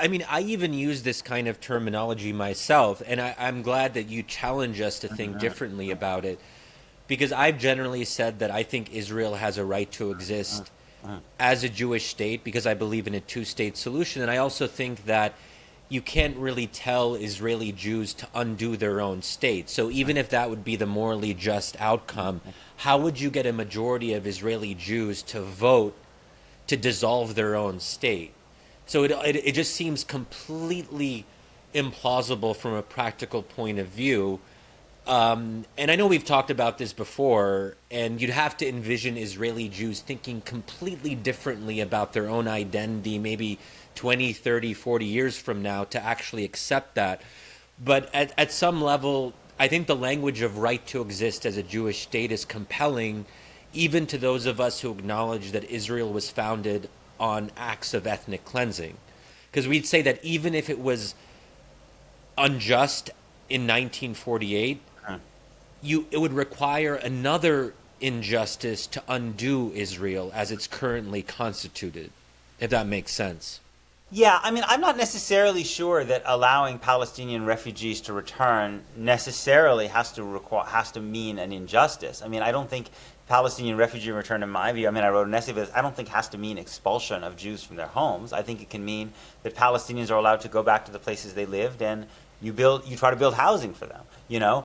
I mean, I even use this kind of terminology myself, and I'm glad that you challenge us to think differently about it because I've generally said that I think Israel has a right to exist as a Jewish state because I believe in a two-state solution. And I also think that you can't really tell Israeli Jews to undo their own state. So even if that would be the morally just outcome, how would you get a majority of Israeli Jews to vote to dissolve their own state? So it just seems completely implausible from a practical point of view. And I know we've talked about this before, and you'd have to envision Israeli Jews thinking completely differently about their own identity, maybe 20, 30, 40 years from now to actually accept that. But at some level, I think the language of right to exist as a Jewish state is compelling, even to those of us who acknowledge that Israel was founded on acts of ethnic cleansing. Because we'd say that even if it was unjust in 1948, it would require another injustice to undo Israel as it's currently constituted, if that makes sense. Yeah, I mean, I'm not necessarily sure that allowing Palestinian refugees to return necessarily has to mean an injustice. I mean, I don't think Palestinian refugee return, in my view, I mean, I wrote an essay, but I don't think has to mean expulsion of Jews from their homes. I think it can mean that Palestinians are allowed to go back to the places they lived, and you try to build housing for them.